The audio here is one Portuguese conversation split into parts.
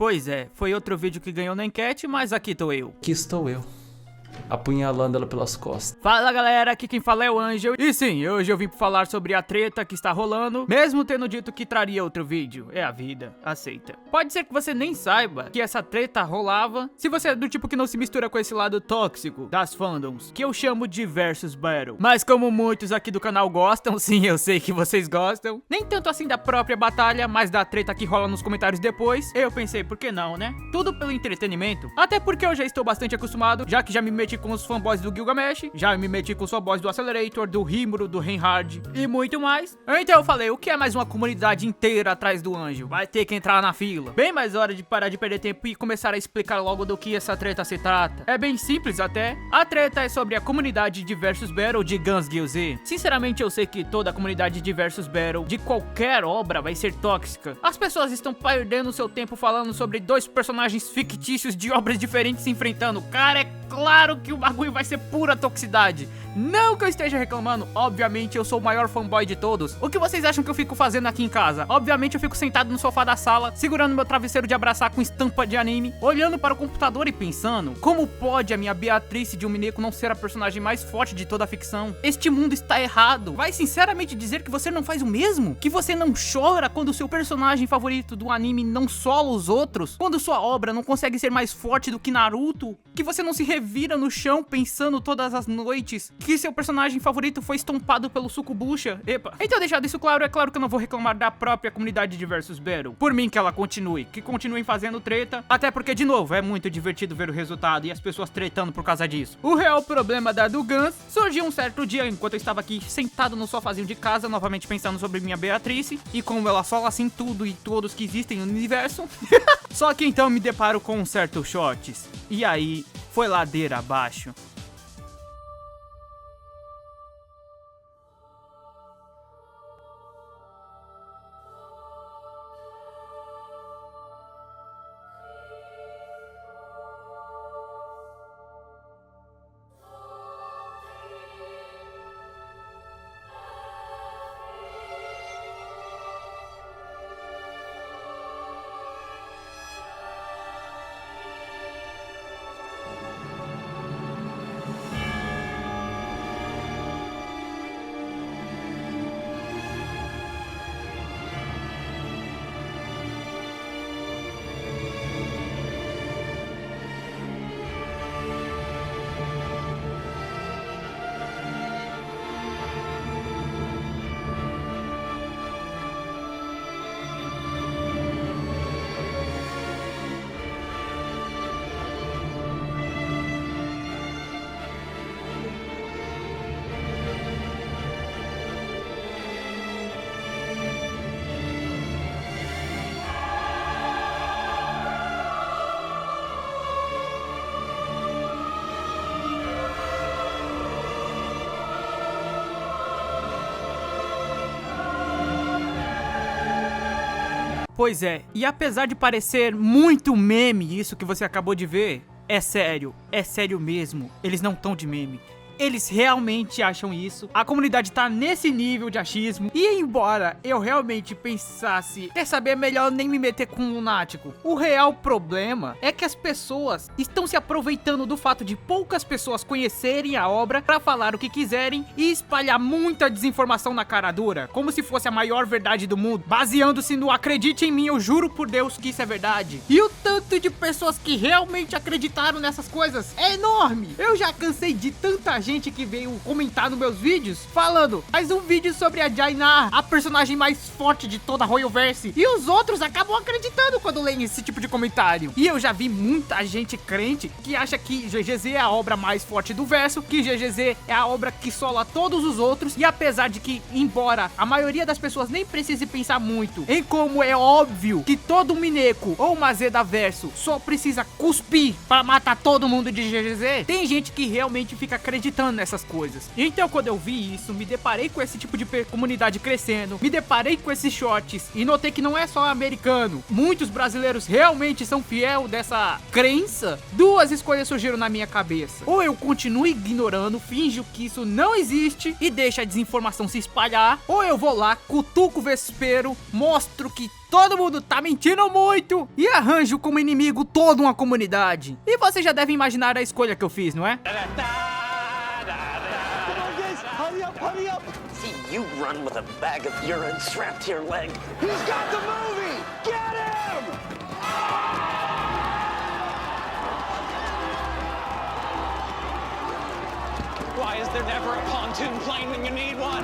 Pois é, foi outro vídeo que ganhou na enquete, mas aqui tô eu. Aqui estou eu, apunhalando ela pelas costas. Fala galera, aqui quem fala é o Angel. E sim, hoje eu vim falar sobre a treta que está rolando, mesmo tendo dito que traria outro vídeo. É a vida, aceita. Pode ser que você nem saiba que essa treta rolava, se você é do tipo que não se mistura com esse lado tóxico das fandoms, que eu chamo de versus battle. Mas como muitos aqui do canal gostam, sim, eu sei que vocês gostam, nem tanto assim da própria batalha, mas da treta que rola nos comentários depois, eu pensei, por que não, né? Tudo pelo entretenimento. Até porque eu já estou bastante acostumado, já que já me meti com os fanboys do Gilgamesh, já me meti com os fanboys do Accelerator, do Rimuro, do Reinhard e muito mais. Então eu falei, o que é mais uma comunidade inteira atrás do Anjo? Vai ter que entrar na fila. Bem mais hora de parar de perder tempo e começar a explicar logo do que essa treta se trata. É bem simples até. A treta é sobre a comunidade de Versus Battle de Guns Gil Z. Sinceramente eu sei que toda a comunidade de Versus Battle de qualquer obra vai ser tóxica. As pessoas estão perdendo seu tempo falando sobre dois personagens fictícios de obras diferentes se enfrentando. Cara, é claro que o bagulho vai ser pura toxicidade. Não que eu esteja reclamando, obviamente eu sou o maior fanboy de todos. O que vocês acham que eu fico fazendo aqui em casa? Obviamente eu fico sentado no sofá da sala, segurando meu travesseiro de abraçar com estampa de anime, olhando para o computador e pensando, como pode a minha Beatrice de Umineko não ser a personagem mais forte de toda a ficção? Este mundo está errado. Vai sinceramente dizer que você não faz o mesmo? Que você não chora quando o seu personagem favorito do anime não sola os outros? Quando sua obra não consegue ser mais forte do que Naruto? Que você não se revira no chão pensando todas as noites que seu personagem favorito foi estompado pelo Sukubucha? Epa. Então, deixado isso claro, é claro que eu não vou reclamar da própria comunidade de Versus Battle. Por mim que ela continue, que continuem fazendo treta, até porque, de novo, é muito divertido ver o resultado e as pessoas tretando por causa disso. O real problema da do Guns surgiu um certo dia, enquanto eu estava aqui sentado no sofazinho de casa, novamente pensando sobre minha Beatrice, e como ela sola assim tudo e todos que existem no universo. Só que então me deparo com um certo shots. E aí, foi ladeira abaixo. Pois é, e apesar de parecer muito meme isso que você acabou de ver, é sério mesmo, eles não estão de meme. Eles realmente acham isso. A comunidade tá nesse nível de achismo. E embora eu realmente pensasse, quer saber, é melhor nem me meter com um lunático, o real problema é que as pessoas estão se aproveitando do fato de poucas pessoas conhecerem a obra pra falar o que quiserem e espalhar muita desinformação na cara dura, como se fosse a maior verdade do mundo, baseando-se no acredite em mim, eu juro por Deus que isso é verdade. E o tanto de pessoas que realmente acreditaram nessas coisas é enorme. Eu já cansei de tanta gente que veio comentar nos meus vídeos falando, faz um vídeo sobre a Jaina, a personagem mais forte de toda a Royalverse, e os outros acabam acreditando quando leem esse tipo de comentário. E eu já vi muita gente crente que acha que GGZ é a obra mais forte do verso, que GGZ é a obra que sola todos os outros, e apesar de que, embora a maioria das pessoas nem precise pensar muito em como é óbvio que todo Umineko ou Mazeda verso só precisa cuspir para matar todo mundo de GGZ, tem gente que realmente fica acreditando acreditando nessas coisas. Então quando eu vi isso, me deparei com esse tipo de comunidade crescendo, me deparei com esses shorts e notei que não é só americano. Muitos brasileiros realmente são fiel dessa crença. Duas escolhas surgiram na minha cabeça. Ou eu continuo ignorando, finjo que isso não existe e deixo a desinformação se espalhar, ou eu vou lá, cutuco o vespeiro, mostro que todo mundo tá mentindo muito e arranjo como inimigo toda uma comunidade. E você já deve imaginar a escolha que eu fiz, não é? Hurry up! See you run with a bag of urine strapped to your leg. He's got the movie! Get him! Why is there never a pontoon plane when you need one?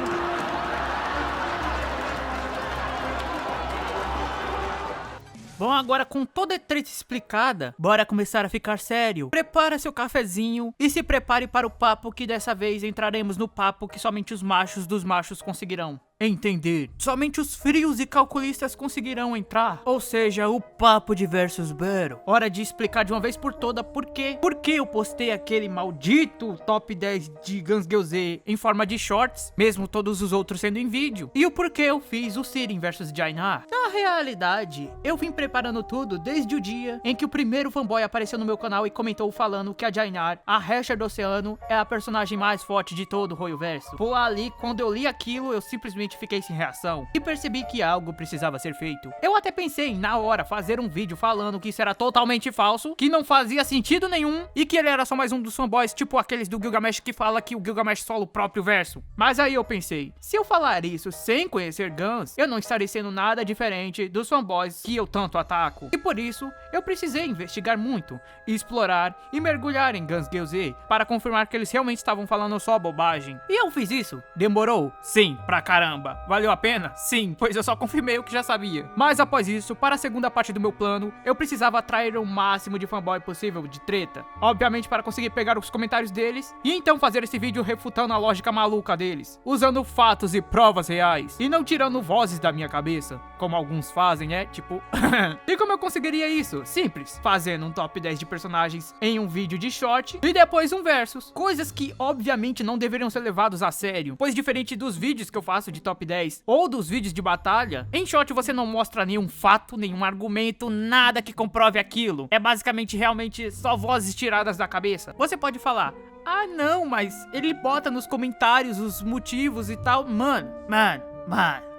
Bom, agora com toda a treta explicada, bora começar a ficar sério. Prepara seu cafezinho e se prepare para o papo que dessa vez entraremos no papo que somente os machos dos machos conseguirão entender. Somente os frios e calculistas conseguirão entrar. Ou seja, o papo de versus battle. Hora de explicar de uma vez por toda por que eu postei aquele maldito top 10 de Guns Z em forma de shorts, mesmo todos os outros sendo em vídeo. E o porquê eu fiz o Sirin versus Jainar. Na realidade, eu vim preparando tudo desde o dia em que o primeiro fanboy apareceu no meu canal e comentou falando que a Jainar, a Hasher do Oceano, é a personagem mais forte de todo o Royoverso. Por ali, quando eu li aquilo, eu simplesmente fiquei sem reação e percebi que algo precisava ser feito. Eu até pensei em, na hora, fazer um vídeo falando que isso era totalmente falso, que não fazia sentido nenhum e que ele era só mais um dos fanboys, tipo aqueles do Gilgamesh que fala que o Gilgamesh sola o próprio verso. Mas aí eu pensei, se eu falar isso sem conhecer Guns, eu não estarei sendo nada diferente dos fanboys que eu tanto ataco. E por isso, eu precisei investigar muito, e explorar e mergulhar em Guns Z para confirmar que eles realmente estavam falando só bobagem. E eu fiz isso. Demorou? Sim, pra caramba. Valeu a pena? Sim, pois eu só confirmei o que já sabia. Mas após isso, para a segunda parte do meu plano, eu precisava atrair o máximo de fanboy possível de treta. Obviamente para conseguir pegar os comentários deles, e então fazer esse vídeo refutando a lógica maluca deles, usando fatos e provas reais, e não tirando vozes da minha cabeça, como alguns fazem, tipo... E como eu conseguiria isso? Simples, fazendo um top 10 de personagens em um vídeo de short, e depois um versus. Coisas que obviamente não deveriam ser levados a sério, pois diferente dos vídeos que eu faço de top 10 ou dos vídeos de batalha, em short você não mostra nenhum fato, nenhum argumento, nada que comprove aquilo. É basicamente realmente só vozes tiradas da cabeça. Você pode falar, ah não, mas ele bota nos comentários os motivos e tal. Mano.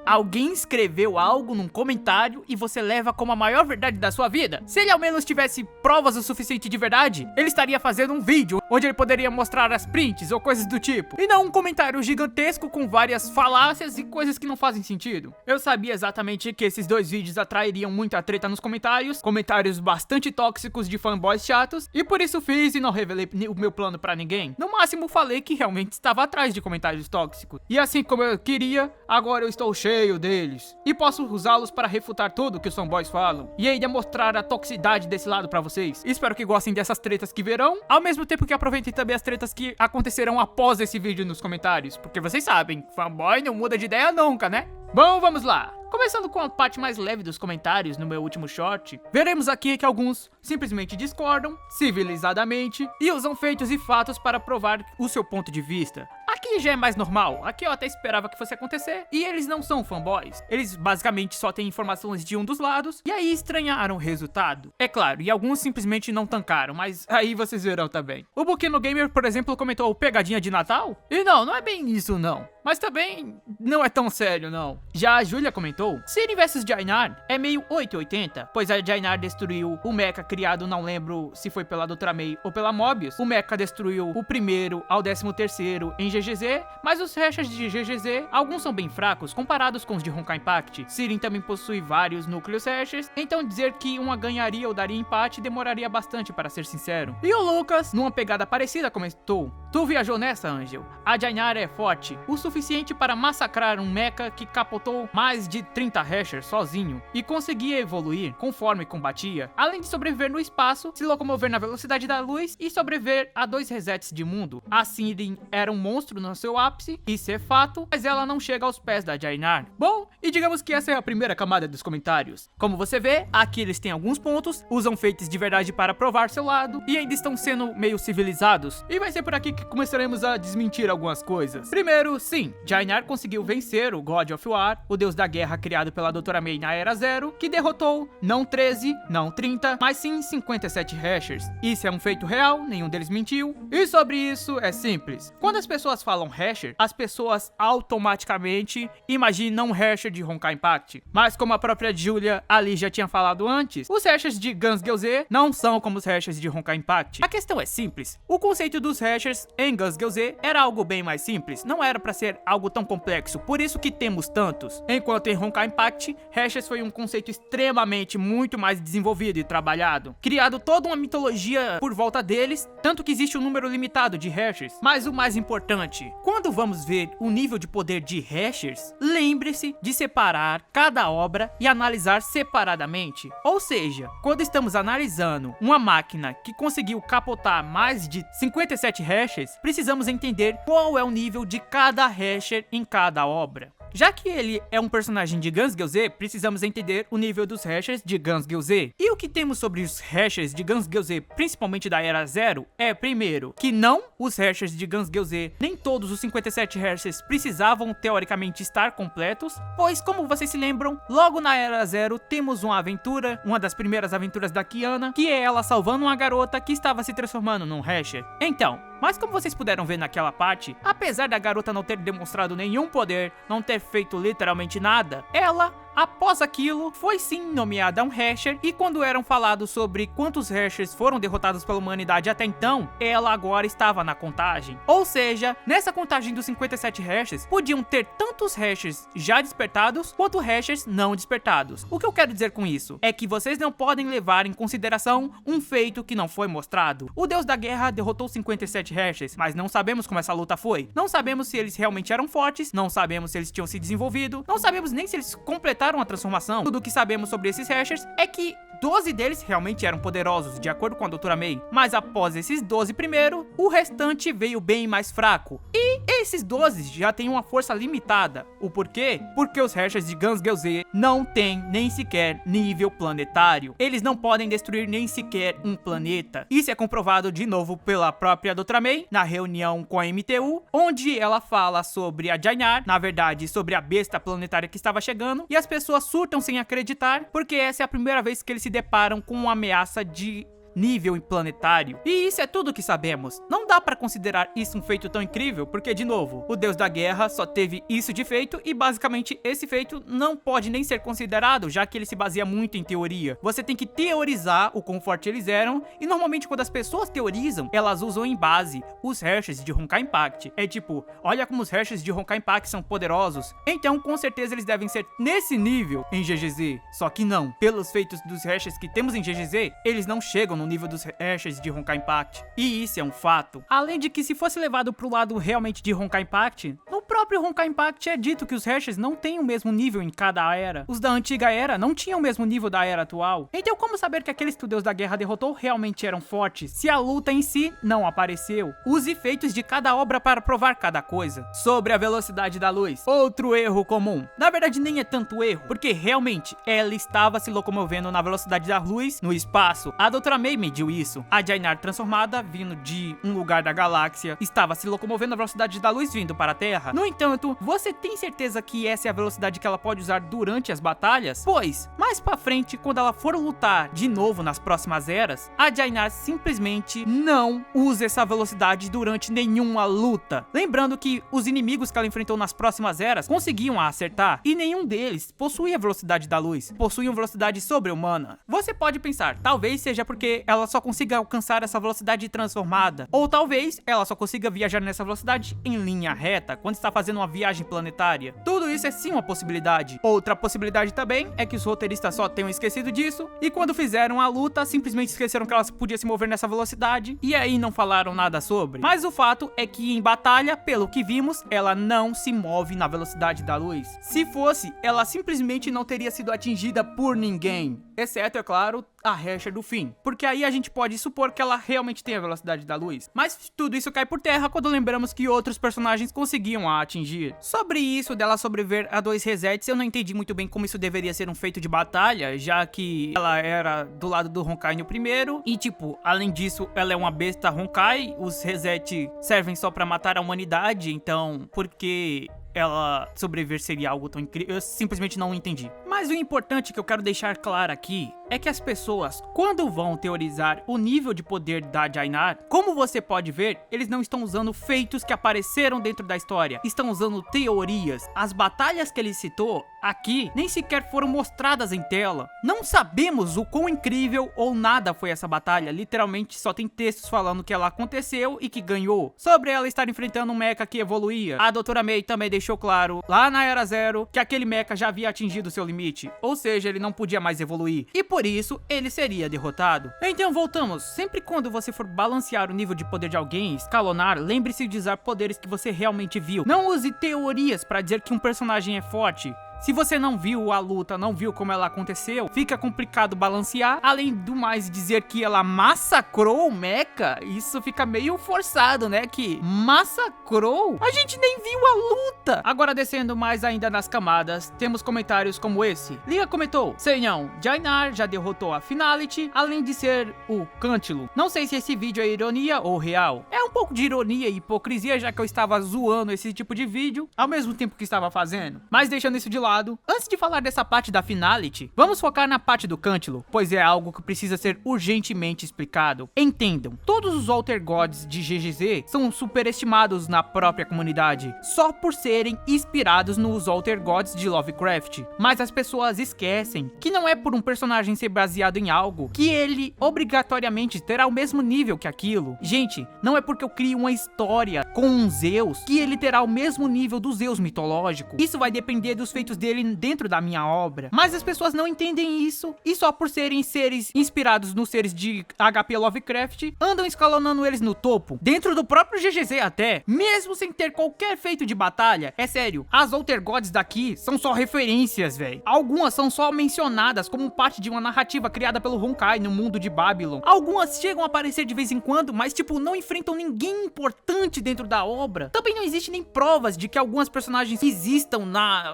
Alguém escreveu algo num comentário e você leva como a maior verdade da sua vida? Se ele ao menos tivesse provas o suficiente de verdade, ele estaria fazendo um vídeo onde ele poderia mostrar as prints ou coisas do tipo, e não um comentário gigantesco com várias falácias e coisas que não fazem sentido. Eu sabia exatamente que esses dois vídeos atrairiam muita treta nos comentários bastante tóxicos de fanboys chatos, e por isso fiz e não revelei o meu plano pra ninguém. No máximo falei que realmente estava atrás de comentários tóxicos, e assim como eu queria, agora eu estou cheio deles, e posso usá-los para refutar tudo que os fanboys falam, e ainda mostrar a toxicidade desse lado pra vocês. Espero que gostem dessas tretas que verão, ao mesmo tempo que aproveitem também as tretas que acontecerão após esse vídeo nos comentários, porque vocês sabem, fanboy não muda de ideia nunca, né? Bom, vamos lá. Começando com a parte mais leve dos comentários no meu último short, veremos aqui que alguns simplesmente discordam, civilizadamente, e usam feitos e fatos para provar o seu ponto de vista. Aqui já é mais normal, aqui eu até esperava que fosse acontecer, e eles não são fanboys, eles basicamente só têm informações de um dos lados, e aí estranharam o resultado. É claro, e alguns simplesmente não tancaram, mas aí vocês verão também. O Buquino Gamer, por exemplo, comentou pegadinha de Natal? E não é bem isso não, mas também não é tão sério não. Já a Júlia comentou, Sirin vs Jainar é meio 880, pois a Jainar destruiu o mecha criado, não lembro se foi pela Doutora May ou pela Mobius. O mecha destruiu o primeiro ao 13º em GGZ, mas os hashers de GGZ, alguns são bem fracos comparados com os de Honkai Impact. Sirin também possui vários núcleos hashers, então dizer que uma ganharia ou daria empate demoraria bastante, para ser sincero. E o Lucas, numa pegada parecida, comentou, tu viajou nessa, Angel? A Jainar é forte o suficiente para massacrar um mecha que capotou mais de 30 hashers sozinho e conseguia evoluir conforme combatia, além de sobreviver no espaço, se locomover na velocidade da luz e sobreviver a 2 resets de mundo. A Sirin era um monstro no seu ápice, isso é fato, mas ela não chega aos pés da Jainar. Bom, e digamos que essa é a primeira camada dos comentários. Como você vê, aqui eles têm alguns pontos, usam feitos de verdade para provar seu lado e ainda estão sendo meio civilizados. E vai ser por aqui que que começaremos a desmentir algumas coisas. Primeiro, sim, Jainar conseguiu vencer o God of War, o deus da guerra criado pela Dra. May na Era Zero, que derrotou não 13, não 30, mas sim 57 Hashers. Isso é um feito real, nenhum deles mentiu. E sobre isso é simples. Quando as pessoas falam Hasher, as pessoas automaticamente imaginam um Hasher de Honkai Impact. Mas como a própria Julia ali já tinha falado antes, os Hashers de Guns Gyouze não são como os Hashers de Honkai Impact. A questão é simples. O conceito dos Hashers em Guns Gyouze era algo bem mais simples, não era pra ser algo tão complexo, por isso que temos tantos. Enquanto em Honkai Impact, Hashers foi um conceito extremamente muito mais desenvolvido e trabalhado, criado toda uma mitologia por volta deles, tanto que existe um número limitado de Hashers. Mas o mais importante, quando vamos ver o nível de poder de Hashers, lembre-se de separar cada obra e analisar separadamente. Ou seja, quando estamos analisando uma máquina que conseguiu capotar mais de 57 Hashers, precisamos entender qual é o nível de cada Hasher em cada obra. Já que ele é um personagem de Guns Gyouze, precisamos entender o nível dos Hashers de Guns Gyouze. E o que temos sobre os Hashers de Guns Gyouze, principalmente da Era Zero, é, primeiro, que não os Hashers de Guns Gyouze, nem todos os 57 Hashers precisavam teoricamente estar completos, pois, como vocês se lembram, logo na Era Zero temos uma aventura, uma das primeiras aventuras da Kiana, que é ela salvando uma garota que estava se transformando num Hasher. Então, mas como vocês puderam ver naquela parte, apesar da garota não ter demonstrado nenhum poder, não ter feito literalmente nada, ela, após aquilo, foi sim nomeada um Hasher, e quando eram falados sobre quantos Hashers foram derrotados pela humanidade até então, ela agora estava na contagem. Ou seja, nessa contagem dos 57 Hashers, podiam ter tantos Hashers já despertados, quanto Hashers não despertados. O que eu quero dizer com isso? É que vocês não podem levar em consideração um feito que não foi mostrado. O deus da guerra derrotou 57 Hashers, mas não sabemos como essa luta foi. Não sabemos se eles realmente eram fortes, não sabemos se eles tinham se desenvolvido, não sabemos nem se eles completaram a transformação. Tudo o que sabemos sobre esses Hashers é que 12 deles realmente eram poderosos, de acordo com a Dra. May. Mas após esses 12 primeiro, o restante veio bem mais fraco. E esses 12 já têm uma força limitada. O porquê? Porque os Hashers de Guns Gyouze não têm nem sequer nível planetário. Eles não podem destruir nem sequer um planeta. Isso é comprovado de novo pela própria Dra. May, na reunião com a MTU, onde ela fala sobre a Jainar, na verdade sobre a besta planetária que estava chegando, e as pessoas surtam sem acreditar, porque essa é a primeira vez que eles se deparam com uma ameaça de nível planetário. E isso é tudo que sabemos. Não dá pra considerar isso um feito tão incrível, porque, de novo, o deus da guerra só teve isso de feito, e basicamente esse feito não pode nem ser considerado, já que ele se baseia muito em teoria. Você tem que teorizar o quão forte eles eram, e normalmente quando as pessoas teorizam, elas usam em base os Hashers de Honkai Impact. É tipo, olha como os Hashers de Honkai Impact são poderosos, então com certeza eles devem ser nesse nível em GGZ. Só que não, pelos feitos dos Hashers que temos em GGZ, eles não chegam no nível dos Hashers de Honkai Impact. E isso é um fato. Além de que, se fosse levado pro lado realmente de Honkai Impact, no próprio Honkai Impact é dito que os Hashers não têm o mesmo nível em cada era. Os da antiga era não tinham o mesmo nível da era atual. Então como saber que aqueles que o deus da guerra derrotou realmente eram fortes, se a luta em si não apareceu? Use efeitos de cada obra para provar cada coisa. Sobre a velocidade da luz, outro erro comum. Na verdade nem é tanto erro, porque realmente ela estava se locomovendo na velocidade da luz no espaço. A Dra. May mediu isso. A Jainar transformada, vindo de um lugar da galáxia, estava se locomovendo na velocidade da luz vindo para a Terra. No entanto, você tem certeza que essa é a velocidade que ela pode usar durante as batalhas? Pois, mais pra frente, quando ela for lutar de novo nas próximas eras, a Jainar simplesmente não usa essa velocidade durante nenhuma luta. Lembrando que os inimigos que ela enfrentou nas próximas eras conseguiam a acertar, e nenhum deles possuía a velocidade da luz, possuía uma velocidade sobre-humana. Você pode pensar, talvez seja porque ela só consiga alcançar essa velocidade transformada, ou talvez ela só consiga viajar nessa velocidade em linha reta, quando está fazendo uma viagem planetária. Tudo isso é sim uma possibilidade. Outra possibilidade também é que os roteiristas só tenham esquecido disso, e quando fizeram a luta, simplesmente esqueceram que ela podia se mover nessa velocidade, e aí não falaram nada sobre. Mas o fato é que em batalha, pelo que vimos, ela não se move na velocidade da luz. Se fosse, ela simplesmente não teria sido atingida por ninguém. exceto, é claro, a Hecher do fim, porque aí a gente pode supor que ela realmente tem a velocidade da luz. Mas tudo isso cai por terra quando lembramos que outros personagens conseguiam a atingir. Sobre isso dela sobreviver a 2 resets, eu não entendi muito bem como isso deveria ser um feito de batalha, já que ela era do lado do Honkai no primeiro, e tipo, além disso, ela é uma besta Honkai, os resets servem só pra matar a humanidade, então, por que ela sobreviver seria algo tão incrível? Eu simplesmente não entendi. Mas o importante que eu quero deixar claro aqui é que as pessoas, quando vão teorizar o nível de poder da Jainar, como você pode ver, eles não estão usando feitos que apareceram dentro da história, estão usando teorias. As batalhas que ele citou aqui nem sequer foram mostradas em tela. Não sabemos o quão incrível ou nada foi essa batalha, literalmente só tem textos falando que ela aconteceu e que ganhou. Sobre ela estar enfrentando um mecha que evoluía, a Doutora May também deixou claro, lá na Era Zero, que aquele mecha já havia atingido seu limite, ou seja, ele não podia mais evoluir, e por isso ele seria derrotado. Então voltamos, sempre quando você for balancear o nível de poder de alguém, escalonar, lembre-se de usar poderes que você realmente viu. Não use teorias para dizer que um personagem é forte. Se você não viu a luta, não viu como ela aconteceu, fica complicado balancear. Além do mais, dizer que ela massacrou o mecha, isso fica meio forçado, né? Que massacrou? A gente nem viu a luta! Agora, descendo mais ainda nas camadas, temos comentários como esse. Liga comentou: Senhão, Jainar já derrotou a Finality, além de ser o Cântilo. Não sei se esse vídeo é ironia ou real. É um pouco de ironia e hipocrisia, já que eu estava zoando esse tipo de vídeo, ao mesmo tempo que estava fazendo. Mas deixando isso de lado, antes de falar dessa parte da Finality, vamos focar na parte do Cântilo, pois é algo que precisa ser urgentemente explicado. Entendam, todos os Alter Gods de GGZ são superestimados na própria comunidade, só por serem inspirados nos Alter Gods de Lovecraft. Mas as pessoas esquecem que não é por um personagem ser baseado em algo, que ele obrigatoriamente terá o mesmo nível que aquilo. Gente, não é porque eu crio uma história com um Zeus, que ele terá o mesmo nível do Zeus mitológico. Isso vai depender dos feitos dele dentro da minha obra, mas as pessoas não entendem isso, e só por serem seres inspirados nos seres de HP Lovecraft, andam escalonando eles no topo, dentro do próprio GGZ até, mesmo sem ter qualquer feito de batalha. É sério, as Alter Gods daqui são só referências, velho. Algumas são só mencionadas como parte de uma narrativa criada pelo Honkai no mundo de Babylon. Algumas chegam a aparecer de vez em quando, mas tipo, não enfrentam ninguém importante dentro da obra. Também não existe nem provas de que algumas personagens existam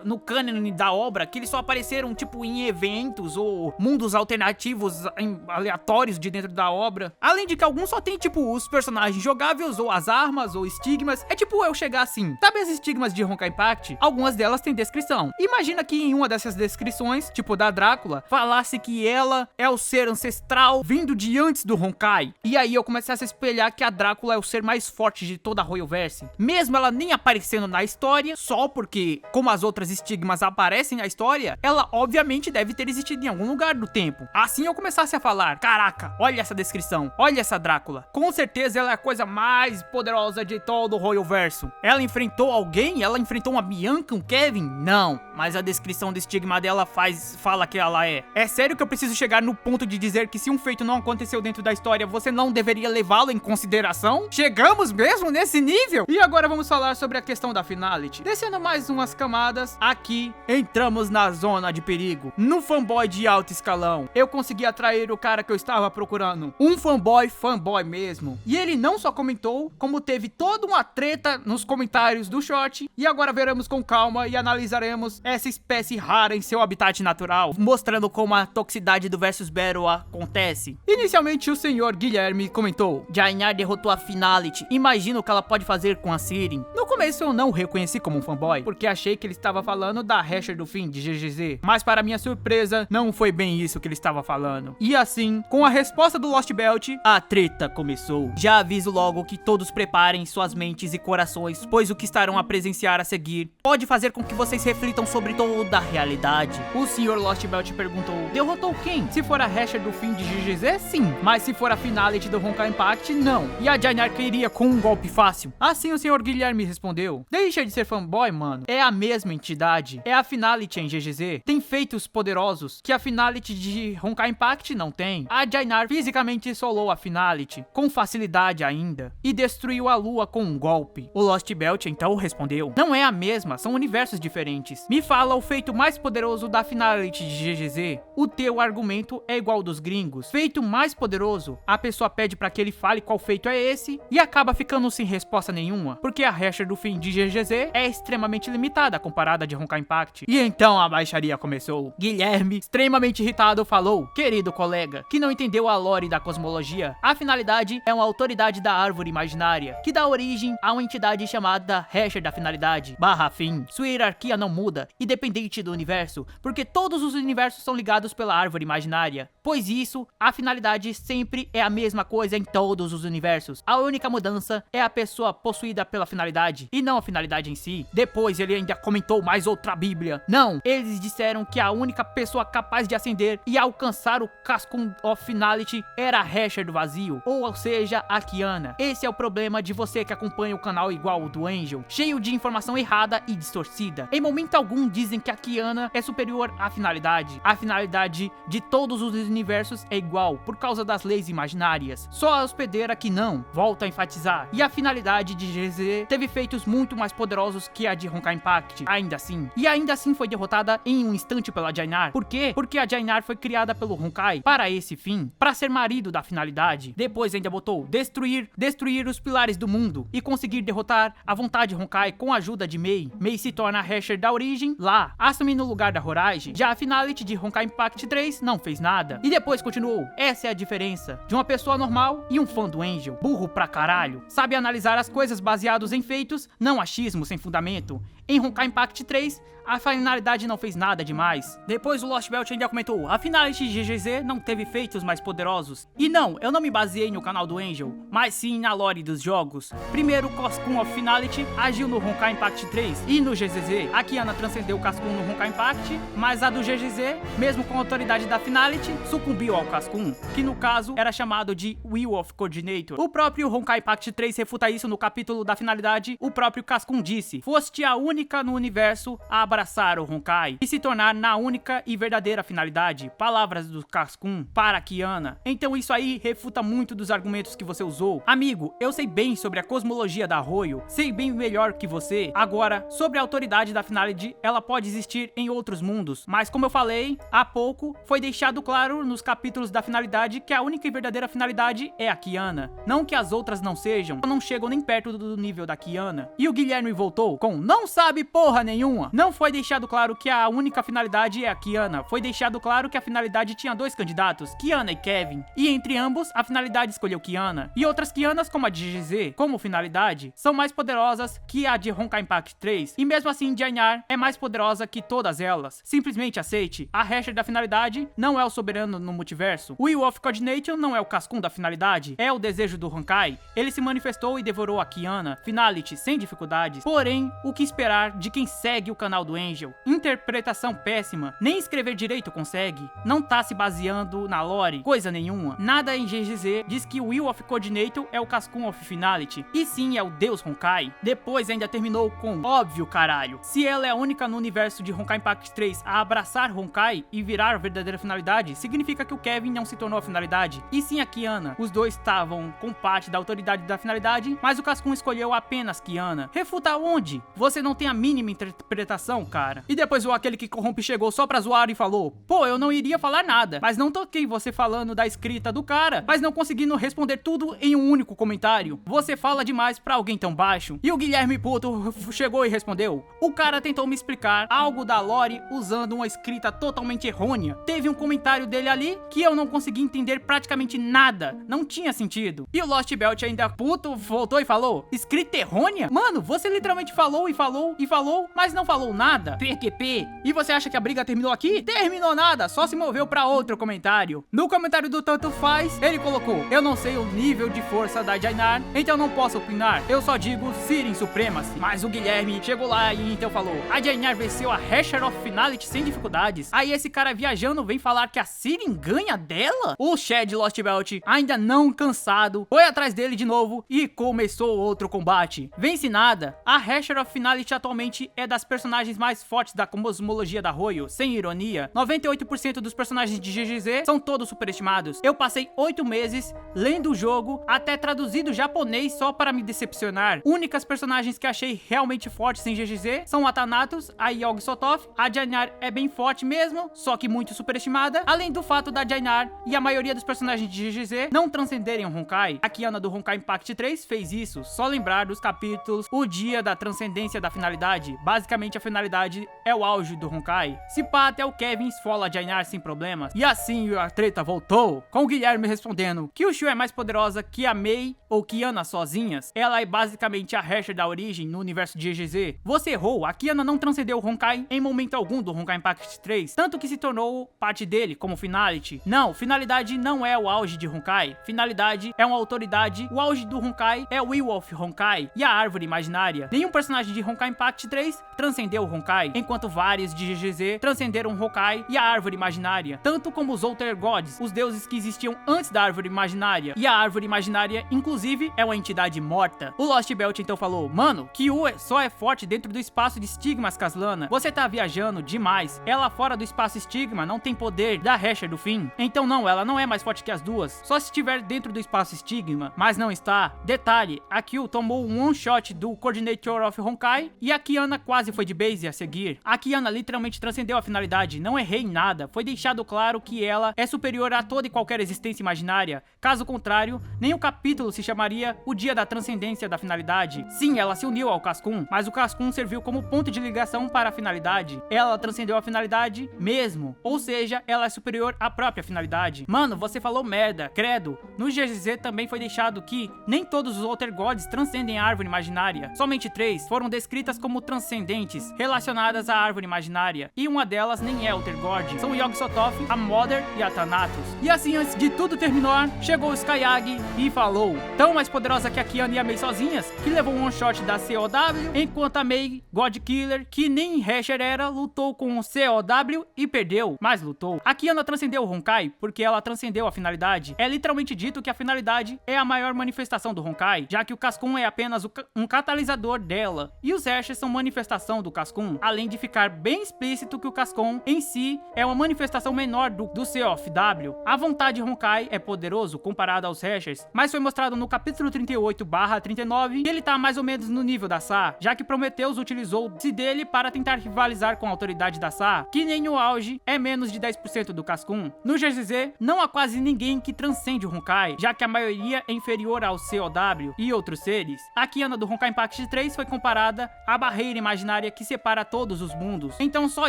no canon da obra, que eles só apareceram tipo em eventos ou mundos alternativos aleatórios de dentro da obra. Além de que alguns só tem tipo os personagens jogáveis ou as armas ou estigmas. É tipo eu chegar assim, sabe as estigmas de Honkai Impact? Algumas delas têm descrição. Imagina que em uma dessas descrições, tipo da Drácula, falasse que ela é o ser ancestral vindo de antes do Honkai. E aí eu começasse a espelhar que a Drácula é o ser mais forte de toda a Royalverse. Mesmo ela nem aparecendo na história, só porque, como as outras estigmas aparecem na história, ela obviamente deve ter existido em algum lugar do tempo. Assim eu começasse a falar: caraca, olha essa descrição, olha essa Drácula. Com certeza ela é a coisa mais poderosa de todo o Royalverso. Ela enfrentou alguém? Ela enfrentou uma Bianca, um Kevin? Não, mas a descrição do estigma dela fala que ela é. É sério que eu preciso chegar no ponto de dizer que se um feito não aconteceu dentro da história, você não deveria levá-lo em consideração? Chegamos mesmo nesse nível? E agora vamos falar sobre a questão da Finality. Descendo mais umas camadas, aqui entramos na zona de perigo. No fanboy de alto escalão, eu consegui atrair o cara que eu estava procurando. Um fanboy mesmo. E ele não só comentou, como teve toda uma treta nos comentários do short. E agora veremos com calma e analisaremos essa espécie rara em seu habitat natural, mostrando como a toxicidade do Versus Battle acontece. Inicialmente o senhor Guilherme comentou: Jainar derrotou a Finality, imagina o que ela pode fazer com a Sirin. No começo eu não o reconheci como um fanboy, porque achei que ele estava falando da Hecher do fim de GGZ, mas para minha surpresa, não foi bem isso que ele estava falando. E assim, com a resposta do Lost Belt, a treta começou. Já aviso logo que todos preparem suas mentes e corações, pois o que estarão a presenciar a seguir pode fazer com que vocês reflitam sobre toda a realidade. O senhor Lost Belt perguntou: derrotou quem? Se for a Hecher do fim de GGZ, sim, mas se for a Finality do Honkai Impact, não. E a Jainar iria com um golpe fácil? Assim o senhor Guilherme respondeu: deixa de ser fanboy, mano, é a mesma entidade. é a Finality em GGZ. Tem feitos poderosos que a Finality de Honkai Impact não tem. A Jainar fisicamente solou a Finality, com facilidade ainda, e destruiu a lua com um golpe. O Lost Belt então respondeu: não é a mesma, são universos diferentes. Me fala o feito mais poderoso da Finality de GGZ. O teu argumento é igual ao dos gringos. Feito mais poderoso, a pessoa pede pra que ele fale qual feito é esse e acaba ficando sem resposta nenhuma, porque a hasher do fim de GGZ é extremamente limitada comparada de Honkai Impact. E então a baixaria começou. Guilherme, extremamente irritado, falou: querido colega, que não entendeu a lore da cosmologia, a finalidade é uma autoridade da árvore imaginária, que dá origem a uma entidade chamada hasher da finalidade, barra fim. Sua hierarquia não muda, independente do universo, porque todos os universos são ligados pela árvore imaginária. Pois isso, a finalidade sempre é a mesma coisa em todos os universos. A única mudança é a pessoa possuída pela finalidade, e não a finalidade em si. Depois ele ainda comentou mais outra bíblia. Não, eles disseram que a única pessoa capaz de ascender e alcançar o Cascun of Finality era a hasher do vazio, ou seja, a Kiana. Esse é o problema de você que acompanha o canal igual o do Angel, cheio de informação errada e distorcida. Em momento algum dizem que a Kiana é superior à finalidade. A finalidade de todos os universos é igual, por causa das leis imaginárias. Só a hospedeira que não, volto a enfatizar. E a finalidade de GZ teve feitos muito mais poderosos que a de Honkai Impact, ainda assim. E ainda assim foi derrotada em um instante pela Jainar. Por quê? Porque a Jainar foi criada pelo Honkai para esse fim, para ser marido da finalidade. Depois ainda botou destruir os pilares do mundo e conseguir derrotar a vontade Honkai com a ajuda de Mei. Mei se torna a hasher da origem lá, assumindo o lugar da Horizon. Já a Finality de Honkai Impact 3 não fez nada. E depois continuou: essa é a diferença de uma pessoa normal e um fã do Angel. Burro pra caralho. Sabe analisar as coisas baseados em feitos, não achismo sem fundamento. Em Honkai Impact 3, a finalidade não fez nada demais. Depois o Lost Belt ainda comentou: a Finality de GGZ não teve feitos mais poderosos. E não, eu não me baseei no canal do Angel, mas sim na lore dos jogos. Primeiro, o Cascun of Finality agiu no Honkai Impact 3 e no GZZ. A Kiana transcendeu o Cascun no Honkai Impact, mas a do GGZ, mesmo com a autoridade da Finality, sucumbiu ao Cascun, que no caso era chamado de Will of Coordinator. O próprio Honkai Impact 3 refuta isso no capítulo da finalidade. O próprio Cascun disse: foste a única no universo a abraçar o Honkai e se tornar na única e verdadeira finalidade. Palavras do Cascun para Kiana. Então isso aí refuta muito dos argumentos que você usou. Amigo, eu sei bem sobre a cosmologia da Arroio, sei bem melhor que você. Agora, sobre a autoridade da finalidade, ela pode existir em outros mundos, mas como eu falei há pouco, foi deixado claro nos capítulos da finalidade que a única e verdadeira finalidade é a Kiana. Não que as outras não sejam, não chegam nem perto do nível da Kiana. E o Guilherme voltou com: não sabe porra nenhuma. Não foi deixado claro que a única finalidade é a Kiana. Foi deixado claro que a finalidade tinha dois candidatos, Kiana e Kevin. E entre ambos, a finalidade escolheu Kiana. E outras Kianas, como a de GZ, como finalidade, são mais poderosas que a de Honkai Impact 3. E mesmo assim, Jainar é mais poderosa que todas elas. Simplesmente aceite. A hasher da finalidade não é o soberano no multiverso. O Will of Coordination não é o Cascun da finalidade. É o desejo do Honkai. Ele se manifestou e devorou a Kiana. Finality sem dificuldades. Porém, o que esperar de quem segue o canal do Angel? Interpretação péssima. Nem escrever direito consegue. Não tá se baseando na lore. Coisa nenhuma. Nada em GGZ diz que o Will of Coordinator é o Cascun of Finality. E sim, é o deus Honkai. Depois ainda terminou com: óbvio, caralho. Se ela é a única no universo de Honkai Impact 3 a abraçar Honkai e virar a verdadeira finalidade, significa que o Kevin não se tornou a finalidade. E sim a Kiana. Os dois estavam com parte da autoridade da finalidade, mas o Cascun escolheu apenas Kiana. Refuta onde? Você não tem a mínima interpretação, cara. E depois aquele que corrompe chegou só pra zoar e falou: pô, eu não iria falar nada, mas não toquei você falando da escrita do cara, mas não conseguindo responder tudo em um único comentário. Você fala demais pra alguém tão baixo. E o Guilherme Puto chegou e respondeu: o cara tentou me explicar algo da lore usando uma escrita totalmente errônea. Teve um comentário dele ali que eu não consegui entender praticamente nada. Não tinha sentido. E o Lost Belt ainda puto voltou e falou: escrita errônea? Mano, você literalmente falou e falou e falou, mas não falou nada. PQP. E você acha que a briga terminou aqui? Terminou nada, só se moveu pra outro comentário. No comentário do Tanto Faz, ele colocou: eu não sei o nível de força da Jainar, então não posso opinar. Eu só digo Siren Supremacy. Mas o Guilherme chegou lá e então falou: a Jainar venceu a Hasher of Finality sem dificuldades. Aí esse cara viajando vem falar que a Siren ganha dela? O Shed Lost Belt, ainda não cansado, foi atrás dele de novo e começou outro combate. Vence nada. A Hasher of Finality atualmente é das personagens mais fortes da cosmologia da Royo, sem ironia. 98% dos personagens de GGZ são todos superestimados. Eu passei 8 meses lendo o jogo, até traduzido japonês só para me decepcionar. Únicas personagens que achei realmente fortes em GGZ são a Thanatos, a Yog-Sothoth. A Jainar é bem forte mesmo, só que muito superestimada, além do fato da Jainar e a maioria dos personagens de GGZ não transcenderem o Honkai. A Kiana do Honkai Impact 3 fez isso, só lembrar dos capítulos O Dia da Transcendência da Finalidade. Basicamente a finalidade é o auge do Honkai. Se pá, até o Kevin esfola a Jainar sem problemas. E assim a treta voltou, com o Guilherme respondendo que o Kyushu é mais poderosa que a Mei ou Kiana sozinhas. Ela é basicamente a Hersher da origem no universo de GGZ. Você errou, a Kiana não transcendeu o Honkai em momento algum do Honkai Impact 3, tanto que se tornou parte dele como Finality. Não, finalidade não é o auge de Honkai, finalidade é uma autoridade, o auge do Honkai é o Will of Honkai e a árvore imaginária. Nenhum personagem de Honkai Impact 3 transcendeu o Honkai, enquanto vários de GGZ transcenderam o Honkai e a árvore imaginária, tanto como os Outer Gods, os deuses que existiam antes da árvore imaginária, e a árvore imaginária inclusive é uma entidade morta. O Lost Belt então falou: mano, Kyu só é forte dentro do espaço de Stigmas, Caslana, você tá viajando demais, ela fora do espaço Stigma não tem poder da Hersher do fim, então não, ela não é mais forte que as duas, só se estiver dentro do espaço Stigma, mas não está. Detalhe, a Kyu tomou um one shot do Coordinator of Honkai e a Kiana quase foi de base a seguir. A Kiana literalmente transcendeu a finalidade, não errei em nada, foi deixado claro que ela é superior a toda e qualquer existência imaginária, caso contrário, nenhum capítulo se chamaria O Dia da Transcendência da Finalidade. Sim, ela se uniu ao Cascun, mas o Cascun serviu como ponto de ligação para a finalidade. Ela transcendeu a finalidade mesmo, ou seja, ela é superior à própria finalidade. Mano, você falou merda, credo. No GGZ também foi deixado que nem todos os Outer Gods transcendem a árvore imaginária. Somente 3 foram descritas como transcendentes, relacionadas à árvore imaginária, e uma delas nem é Outer God, são Yog-Sothoth, a Mother e a Thanatos. E assim, antes de tudo terminar, chegou o Skyag e falou: tão mais poderosa que a Kiana e a Mei sozinhas, que levou um one shot da COW, enquanto a Mei, God Killer, que nem Hersher era, lutou com o COW e perdeu, mas lutou. A Kiana transcendeu o Honkai porque ela transcendeu a finalidade. É literalmente dito que a finalidade é a maior manifestação do Honkai, já que o Cascun é apenas um catalisador dela, e os Hershers são manifestação do Cascun, além de ficar bem explícito que o Cascun em si é uma manifestação menor do COW. A vontade Honkai é poderoso comparado aos Hershers, mas foi mostrado no capítulo 38/39 que ele tá mais ou menos no nível da Sa, já que Prometheus utilizou-se dele para tentar rivalizar com a autoridade da Sa, que nem o auge é menos de 10% do Cascun. No GGZ, não há quase ninguém que transcende o Honkai, já que a maioria é inferior ao COW e outros seres. A Kiana do Honkai Impact 3 foi comparada à barreira imaginária que separa todos os mundos, então só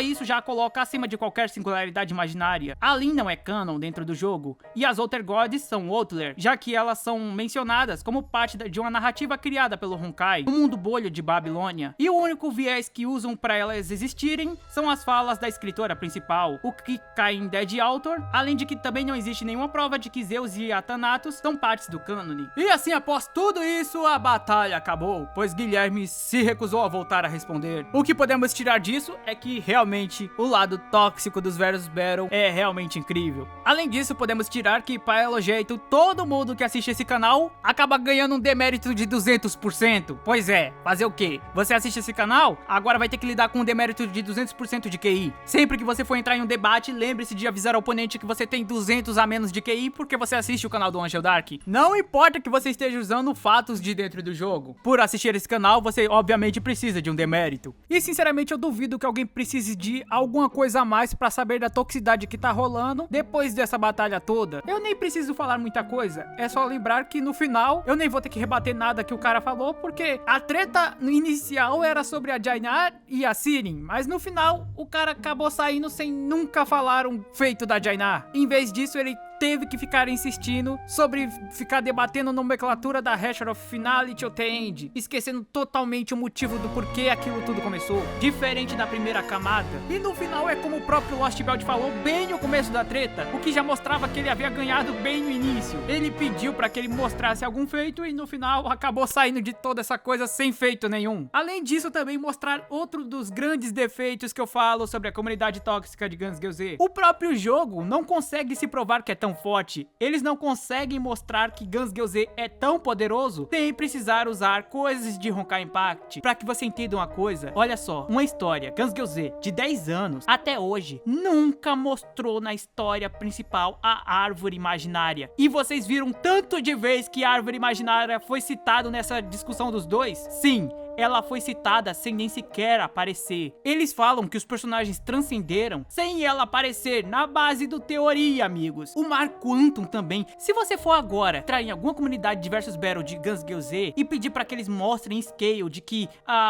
isso já a coloca acima de qualquer singularidade imaginária. A Lin não é canon dentro do jogo, e as Outer Gods são Outler, já que elas são mencionadas como parte de uma narrativa criada pelo Honkai, o mundo bolho de Babilônia, e o único viés que usam para elas existirem são as falas da escritora principal, o que cai em Dead Author, além de que também não existe nenhuma prova de que Zeus e a Thanatos são partes do cânone. E assim, após tudo isso, a batalha acabou, pois Guilherme se recusou a voltar a responder. O que podemos tirar disso é que realmente o lado tóxico dos Versus Battle é realmente incrível. Além disso, podemos tirar que, para elogio, todo mundo que assiste esse canal acaba ganhando um demérito de 200%. Pois é, fazer o quê? Você assiste esse canal, agora vai ter que lidar com um demérito de 200% de QI. Sempre que você for entrar em um debate, lembre-se de avisar ao oponente que você tem 200 a menos de QI porque você assiste o canal do Angel Dark. Não importa que você esteja usando fatos de dentro do jogo. Por assistir esse canal, você obviamente precisa de um demérito. E sinceramente eu duvido que alguém precise de alguma coisa a mais pra saber da toxicidade que tá rolando depois dessa batalha toda. Eu nem preciso falar muita coisa, é só lembrar que no final eu nem vou ter que rebater nada que o cara falou, porque a treta inicial era sobre a Jainar e a Sirin, mas no final o cara acabou saindo sem nunca falar um feito da Jainar. Em vez disso, ele teve que ficar insistindo sobre ficar debatendo a nomenclatura da Hersher of Finality ou The End, esquecendo totalmente o motivo do porquê aquilo tudo começou, diferente da primeira camada. E no final é como o próprio Lost Belt falou bem no começo da treta, o que já mostrava que ele havia ganhado bem no início. Ele pediu pra que ele mostrasse algum feito e no final acabou saindo de toda essa coisa sem feito nenhum. Além disso, também mostrar outro dos grandes defeitos que eu falo sobre a comunidade tóxica de Guns N' Roses. O próprio jogo não consegue se provar que é tão tão forte. Eles não conseguem mostrar que Guns Gyozé é tão poderoso sem precisar usar coisas de Honkai Impact. Pra que você entenda uma coisa, olha só, uma história, Guns Gyozé, de 10 anos, até hoje, nunca mostrou na história principal a árvore imaginária. E vocês viram tanto de vez que a árvore imaginária foi citado nessa discussão dos dois? Sim, ela foi citada sem nem sequer aparecer. Eles falam que os personagens transcenderam sem ela aparecer na base do teoria, amigos. O Mar Quantum também. Se você for agora entrar em alguma comunidade de Versus Battle de Guns Gyozé e pedir para que eles mostrem em scale de que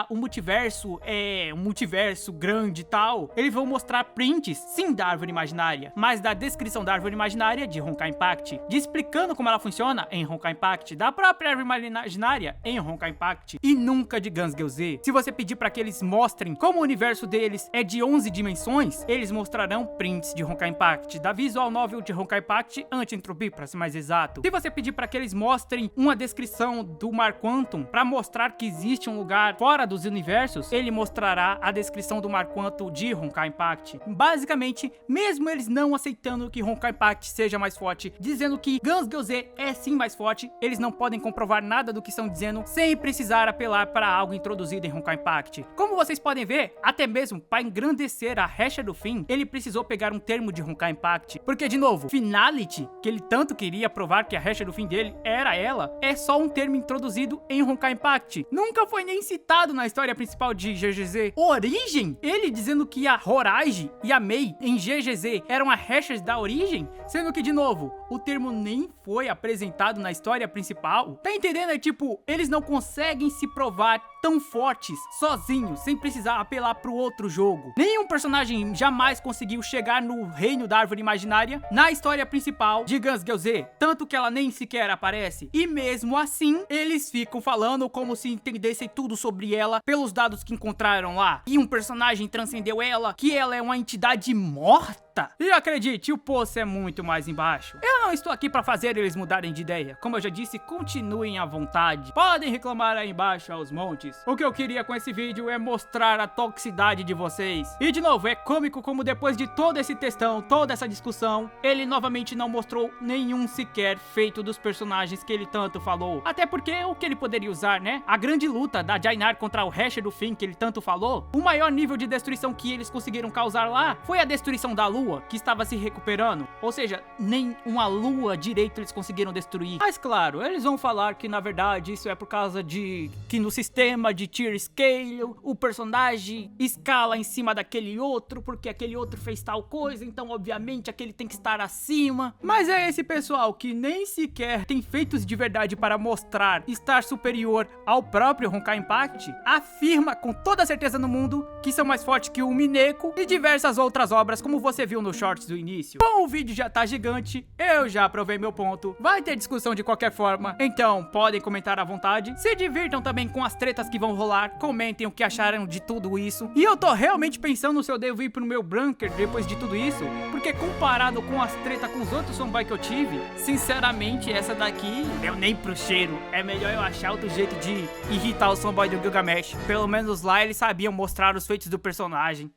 o multiverso é um multiverso grande e tal, eles vão mostrar prints, sim, da árvore imaginária, mas da descrição da árvore imaginária de Honkai Impact, de explicando como ela funciona em Honkai Impact, da própria árvore imaginária em Honkai Impact, e nunca de Guns Gyozé. Se você pedir para que eles mostrem como o universo deles é de 11 dimensões, eles mostrarão prints de Honkai Impact, da visual novel de Honkai Impact Anti-Entropy, para ser mais exato. Se você pedir para que eles mostrem uma descrição do Mar Quantum, para mostrar que existe um lugar fora dos universos, ele mostrará a descrição do Mar Quantum de Honkai Impact. Basicamente, mesmo eles não aceitando que Honkai Impact seja mais forte, dizendo que Guns Gyozé é sim mais forte, eles não podem comprovar nada do que estão dizendo sem precisar apelar para algo introduzido em Honkai Impact. Como vocês podem ver, até mesmo para engrandecer a Recha do Fim, ele precisou pegar um termo de Honkai Impact, porque de novo, Finality, que ele tanto queria provar que a Recha do Fim dele era ela, é só um termo introduzido em Honkai Impact. Nunca foi nem citado na história principal de GGZ. Origem, ele dizendo que a Horaige e a Mei em GGZ eram a Rechas da Origem, sendo que de novo, o termo nem foi apresentado na história principal. Tá entendendo? É tipo, eles não conseguem se provar tão fortes sozinhos, sem precisar apelar pro outro jogo. Nenhum personagem jamais conseguiu chegar no reino da árvore imaginária na história principal de Guns Gyozé, tanto que ela nem sequer aparece. E mesmo assim, eles ficam falando como se entendessem tudo sobre ela pelos dados que encontraram lá. E um personagem transcendeu ela, que ela é uma entidade morta. E acredite, o poço é muito mais embaixo. Eu não estou aqui para fazer eles mudarem de ideia. Como eu já disse, continuem à vontade. Podem reclamar aí embaixo aos montes. O que eu queria com esse vídeo é mostrar a toxicidade de vocês. E de novo, é cômico como depois de todo esse textão, toda essa discussão, ele novamente não mostrou nenhum sequer feito dos personagens que ele tanto falou. Até porque o que ele poderia usar, né? A grande luta da Jainar contra o Recha do Fim que ele tanto falou. O maior nível de destruição que eles conseguiram causar lá foi a destruição da lua, que estava se recuperando. Ou seja, nem uma lua direito eles conseguiram destruir. Mas claro, eles vão falar que na verdade isso é por causa de que no sistema de tier scale o personagem escala em cima daquele outro, porque aquele outro fez tal coisa, então obviamente aquele tem que estar acima. Mas é esse pessoal que nem sequer tem feitos de verdade para mostrar estar superior ao próprio Honkai Impact, afirma com toda a certeza no mundo que são mais fortes que o Mineko e diversas outras obras, como você viu nos shorts do início. Bom, o vídeo já tá gigante, eu já provei meu ponto, vai ter discussão de qualquer forma, então podem comentar à vontade, se divirtam também com as tretas que vão rolar, comentem o que acharam de tudo isso, e eu tô realmente pensando se eu devo ir pro meu bunker depois de tudo isso, porque comparado com as tretas com os outros fanboy que eu tive, sinceramente essa daqui, eu nem pro cheiro, é melhor eu achar outro jeito de irritar os fanboy do Gilgamesh, pelo menos lá eles sabiam mostrar os feitos do personagem.